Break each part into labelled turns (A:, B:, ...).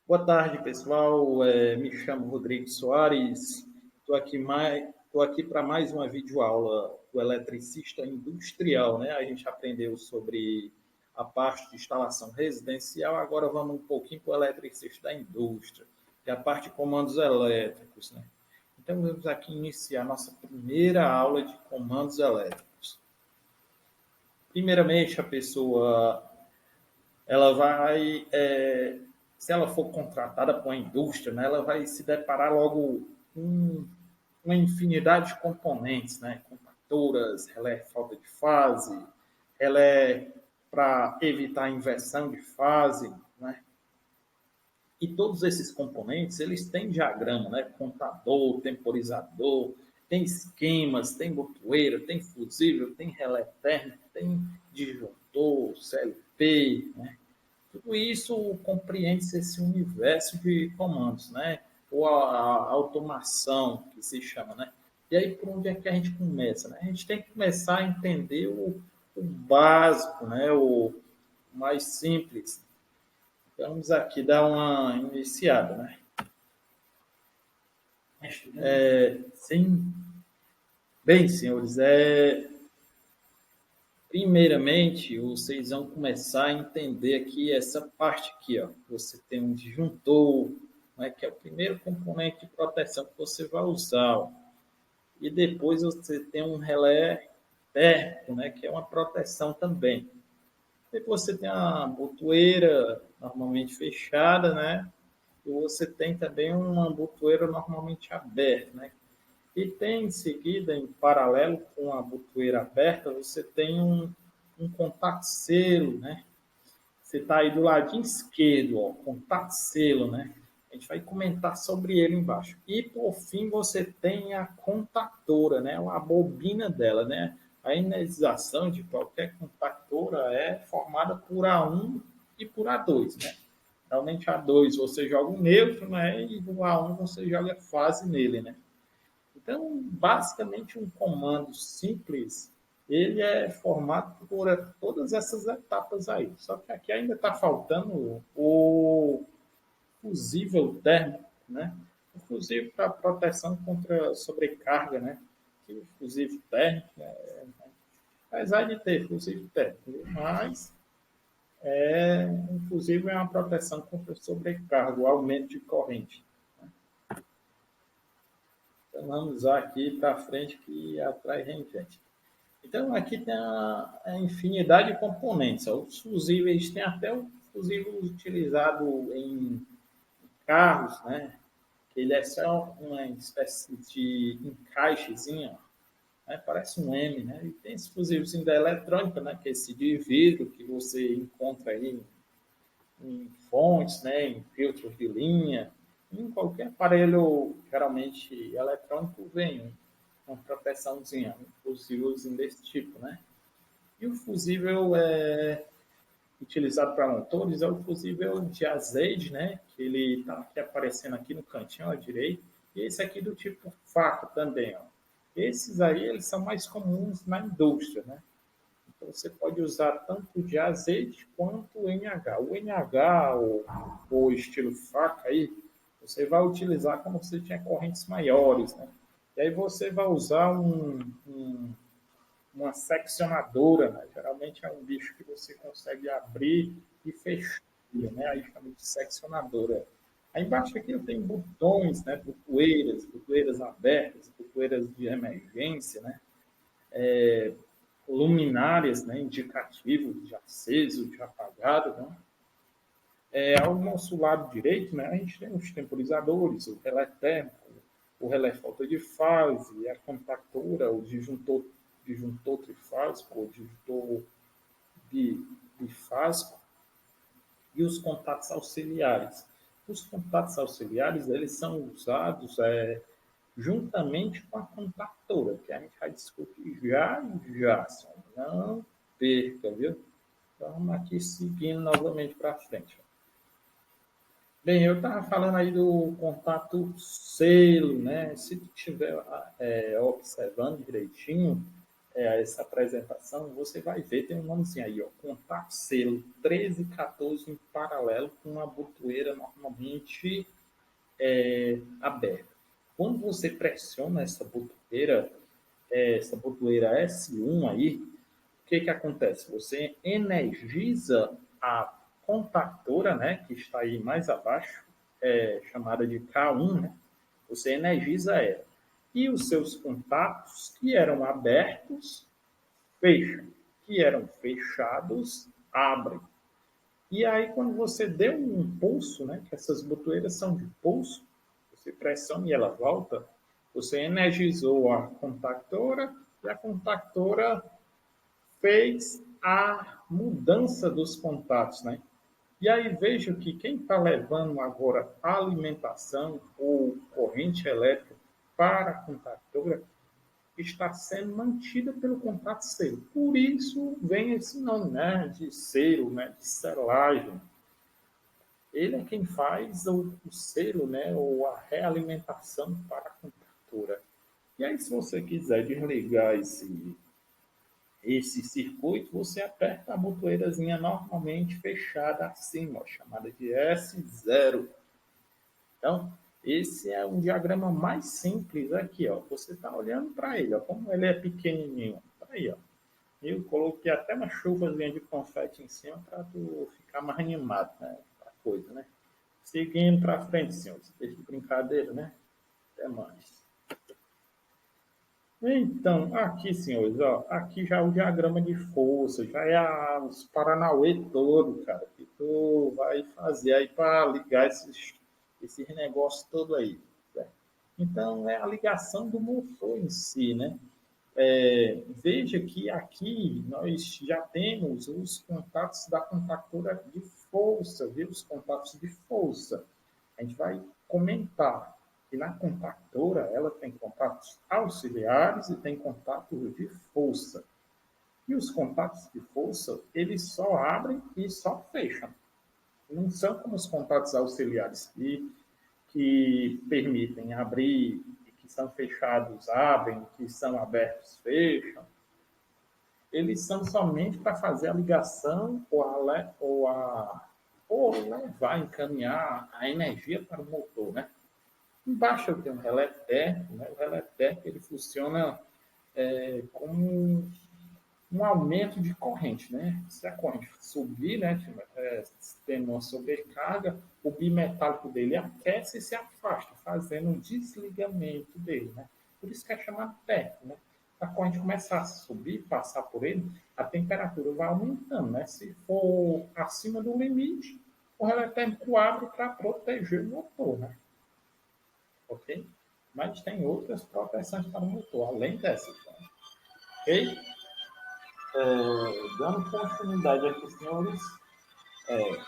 A: Boa tarde, pessoal. Me chamo Rodrigo Soares. Estou aqui para mais uma videoaula do eletricista industrial, né? A gente aprendeu sobre a parte de instalação residencial. Agora vamos um pouquinho para o eletricista da indústria, que é a parte de comandos elétricos, né? Então vamos aqui iniciar nossa primeira aula de comandos elétricos. Primeiramente, a pessoa ela vai, se ela for contratada para uma indústria, né, ela vai se deparar logo com uma infinidade de componentes, né, compactoras, relé falta de fase, relé para evitar a inversão de fase, né, e todos esses componentes, eles têm diagrama, né, contador, temporizador, tem esquemas, tem botoeira, tem fusível, tem relé térmico, tem disjuntor, CLP, né, tudo isso compreende esse universo de comandos, né? Ou a automação, que se chama, né? E aí, por onde é que a gente começa? Né? A gente tem que começar a entender o básico, né? O mais simples. Vamos aqui dar uma iniciada, né? Sim. Bem, senhores, primeiramente, vocês vão começar a entender aqui essa parte aqui, ó. Você tem um disjuntor, né, que é o primeiro componente de proteção que você vai usar, ó. E depois você tem um relé térmico, né, que é uma proteção também. Depois você tem a botoeira normalmente fechada, né? E você tem também uma botoeira normalmente aberta, né? E tem em seguida, em paralelo com a botoeira aberta, você tem um contato selo, né? Você está aí do ladinho esquerdo, ó, contato selo, né? A gente vai comentar sobre ele embaixo. E por fim você tem a contactora, né? A bobina dela, né? A energização de qualquer contactora é formada por A1 e por A2, né? Realmente A2 você joga um neutro, né? E o A1 você joga fase nele, né? Então, basicamente, um comando simples, ele é formado por todas essas etapas aí. Só que aqui ainda está faltando o fusível térmico, né? O fusível para proteção contra sobrecarga, né? Que o fusível térmico, apesar de ter fusível térmico, mas um fusível é uma proteção contra sobrecarga, o aumento de corrente. Então, vamos usar aqui para frente que atrai gente. Então, aqui tem a infinidade de componentes. Os fusíveis, tem até o fusível utilizado em carros, né? Ele é só uma espécie de encaixezinho, né? Parece um M, né? E tem esse fusívelzinho da eletrônica, né? Que é esse de vidro que você encontra aí em fontes, né? Em filtros de linha. Em qualquer aparelho, geralmente eletrônico, vem uma proteçãozinha, um fusívelzinho desse tipo, né? E o fusível utilizado para motores é o fusível de azeite, né? Que ele está aqui aparecendo aqui no cantinho à direita. E esse aqui do tipo faca também, ó. Esses aí, eles são mais comuns na indústria, né? Então, você pode usar tanto de azeite quanto o NH. O NH, ou estilo faca aí, você vai utilizar quando você tinha correntes maiores, né? E aí você vai usar uma seccionadora, né? Geralmente é um bicho que você consegue abrir e fechar, né? Aí chama de seccionadora. Aí embaixo aqui eu tenho botões, né? Botoeiras abertas, botoeiras de emergência, né? Luminárias, né? Indicativos de aceso, de apagado, né? Ao nosso lado direito, né? A gente tem os temporizadores, o relé térmico, o relé falta de fase, a contactora, o disjuntor trifásico, o disjuntor bifásico e os contatos auxiliares. Os contatos auxiliares eles são usados juntamente com a contactora, que a gente vai discutir já já. Não perca, viu? Então, vamos aqui seguindo novamente para frente. Bem, eu estava falando aí do contato selo, né? Se tu estiver observando direitinho, essa apresentação, você vai ver, tem um nomezinho aí, ó, contato selo 1314 em paralelo com uma botoeira normalmente aberta. Quando você pressiona essa botoeira S1 aí, o que acontece? Você energiza a contactora, né, que está aí mais abaixo, chamada de K1, né? Você energiza ela. E os seus contatos que eram abertos, fecham. Que eram fechados, abrem. E aí, quando você deu um pulso, né, que essas botoeiras são de pulso, você pressiona e ela volta, você energizou a contactora e a contactora fez a mudança dos contatos, né? E aí vejo que quem está levando agora a alimentação ou corrente elétrica para a contactora está sendo mantida pelo contato selo. Por isso vem esse nome, né, de selo, né, de selagem. Ele é quem faz o selo, né, ou a realimentação para a contactora. E aí, se você quiser desligar esse circuito, você aperta a botoeirazinha normalmente fechada acima, ó, chamada de S0. Então, esse é um diagrama mais simples aqui, ó. Você está olhando para ele, ó, como ele é pequenininho. Tá aí, ó. Eu coloquei até uma chuvazinha de confete em cima para tu ficar mais animado, né? A coisa, né? Seguindo para frente, senhores. Deixa de brincadeira, né? Até mais. Então, aqui, senhores, ó, aqui já é o diagrama de força, já é os Paranauê todo, cara, que tu vai fazer aí para ligar esses negócios todo aí. Né? Então, é a ligação do motor em si, né? Veja que aqui nós já temos os contatos da contactora de força, viu? Os contatos de força. A gente vai comentar que na contactora ela tem contatos auxiliares e tem contatos de força. E os contatos de força, eles só abrem e só fecham. Não são como os contatos auxiliares que permitem abrir, que são fechados, abrem, que são abertos, fecham. Eles são somente para fazer a ligação ou levar, encaminhar a energia para o motor, né? Embaixo eu tenho um relé térmico, né? O relé térmico ele funciona como um aumento de corrente, né? Se a corrente subir, né, tendo uma sobrecarga, o bimetálico dele aquece e se afasta, fazendo um desligamento dele, né? Por isso que é chamado térmico, né? A corrente começar a subir, passar por ele, a temperatura vai aumentando, né? Se for acima do limite, o relé térmico abre para proteger o motor, né? Ok? Mas tem outras proteções para o motor, além dessas, né? Ok? Dando continuidade aqui, senhores, é,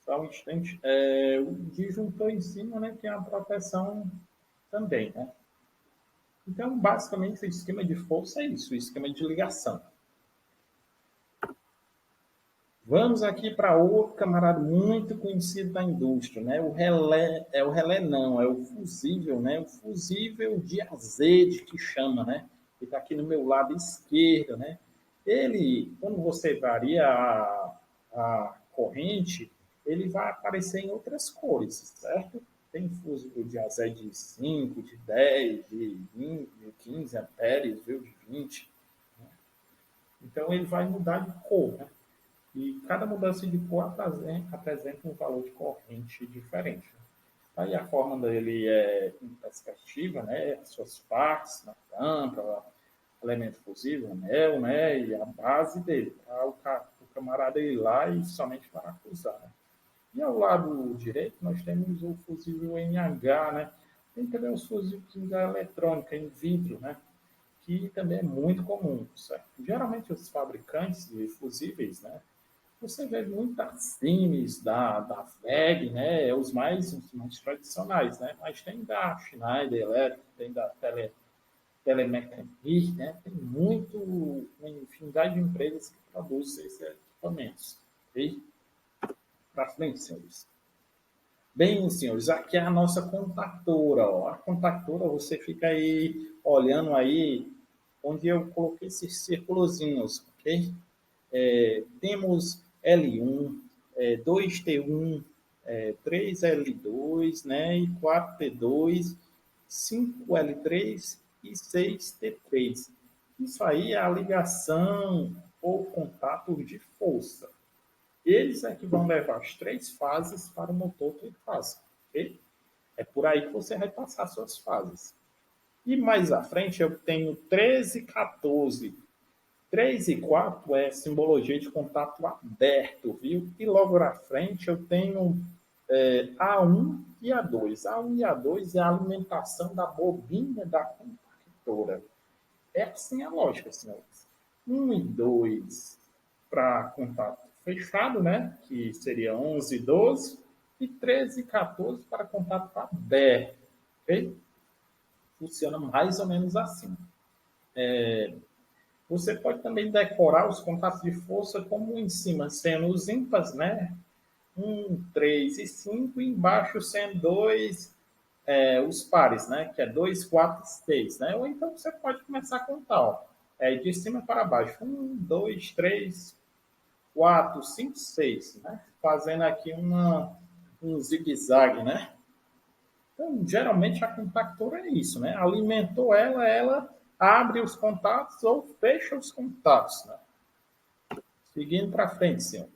A: só um instante, o disjuntor em cima, né, tem a proteção também, né? Então, basicamente, o esquema de força é isso, o esquema de ligação. Vamos aqui para outro camarada muito conhecido da indústria, né? O relé não, é o fusível, né? O fusível de azeite que chama, né? Que está aqui no meu lado esquerdo, né? Ele, quando você varia a corrente, ele vai aparecer em outras cores, certo? Tem fusível de azeite de 5, de 10, de 20, de 15 amperes, viu? De 20. Então ele vai mudar de cor, né? E cada mudança de cor apresenta um valor de corrente diferente. Aí a forma dele é em perspectiva, né? As suas partes, na tampa, elemento fusível, anel, né? E a base dele, para o camarada ir lá e somente parafusar. Né? E ao lado direito nós temos o fusível NH, né? Tem também os fusíveis da eletrônica, in vitro, né? Que também é muito comum, certo? Geralmente os fabricantes de fusíveis, né? Você vê muitas Siemens da WEG, né? Os mais tradicionais, né? Mas tem da Schneider Electric, tem da Telemecanique, né? Tem uma infinidade de empresas que produzem esses equipamentos. Ok? Para frente, senhores. Bem, senhores, aqui é a nossa contactora. Ó. A contactora, você fica aí olhando aí onde eu coloquei esses círculozinhos, ok? Temos L1, 2T1, 3L2, né? E 4T2, 5L3 e 6T3. Isso aí é a ligação ou contato de força. Eles é que vão levar as três fases para o motor trifásico, ok? É por aí que você vai passar suas fases. E mais à frente eu tenho 13 e 14. 3 e 4 é simbologia de contato aberto, viu? E logo na frente eu tenho A1 e A2. A1 e A2 é a alimentação da bobina da compactora. É assim a lógica, senhores. 1 e 2 para contato fechado, né? Que seria 11 e 12. E 13 e 14 para contato aberto. Ok? Funciona mais ou menos assim. Você pode também decorar os contatos de força como em cima sendo os ímpares, né? 1, 3 e 5, e embaixo sendo dois, os pares, né? Que é 2, 4 e 6, né? Ou então você pode começar a contar, ó, de cima para baixo. 1, 2, 3, 4, 5, 6, né? Fazendo aqui um zigue-zague, né? Então, geralmente a compactora é isso, né? Alimentou ela, ela abre os contatos ou fecha os contatos, né? Seguindo para frente, senhor.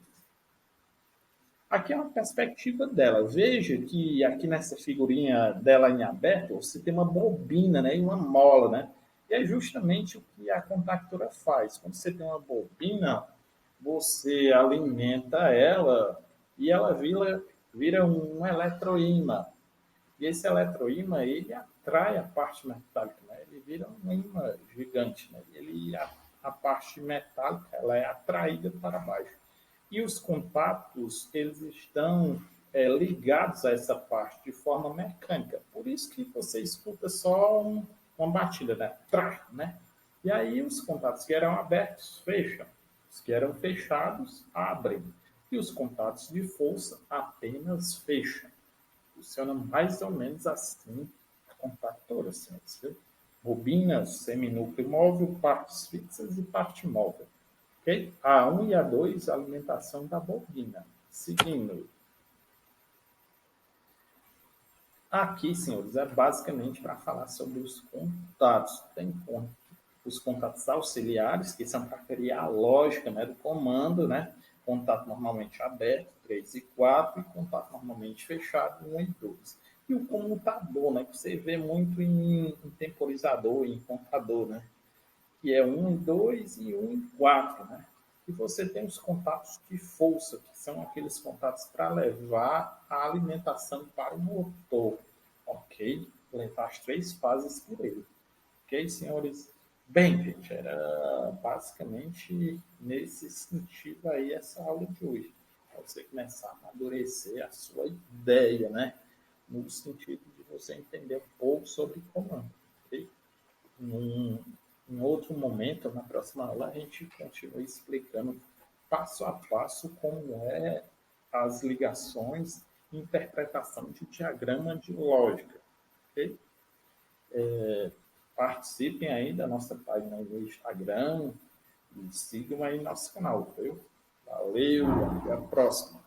A: Aqui é uma perspectiva dela. Veja que aqui nessa figurinha dela em aberto, você tem uma bobina, né, e uma mola, né? E é justamente o que a contactora faz. Quando você tem uma bobina, você alimenta ela e ela vira um eletroímã. E esse eletroímã, ele atrai a parte metálica, né? Ele vira um ímã gigante, né? A parte metálica, ela é atraída para baixo. E os contatos, eles estão ligados a essa parte de forma mecânica. Por isso que você escuta só uma batida, né? Trá, né? E aí os contatos que eram abertos fecham, os que eram fechados abrem. E os contatos de força apenas fecham. Funciona mais ou menos assim a compactora, assim, viu? Bobinas, seminúcleo móvel, partes fixas e parte móvel. Okay? A1 e A2, alimentação da bobina. Seguindo. Aqui, senhores, é basicamente para falar sobre os contatos. Tem os contatos auxiliares, que são para criar a lógica, né, do comando, né? Contato normalmente aberto, 3 e 4, e contato normalmente fechado, 1 e 2. E o comutador, né, que você vê muito em temporizador, em contador, né? Que é 1 e 2 e 1 e 4, né? E você tem os contatos de força, que são aqueles contatos para levar a alimentação para o motor, ok? Levar as três fases por ele, ok, senhores? Bem, gente, era basicamente nesse sentido aí essa aula de hoje. Para você começar a amadurecer a sua ideia, né? No sentido de você entender um pouco sobre comando, ok? Num, em outro momento, na próxima aula, a gente continua explicando passo a passo como é as ligações e interpretação de diagrama de lógica. Ok? Participem aí da nossa página no Instagram e sigam aí nosso canal, viu? Valeu, até a próxima.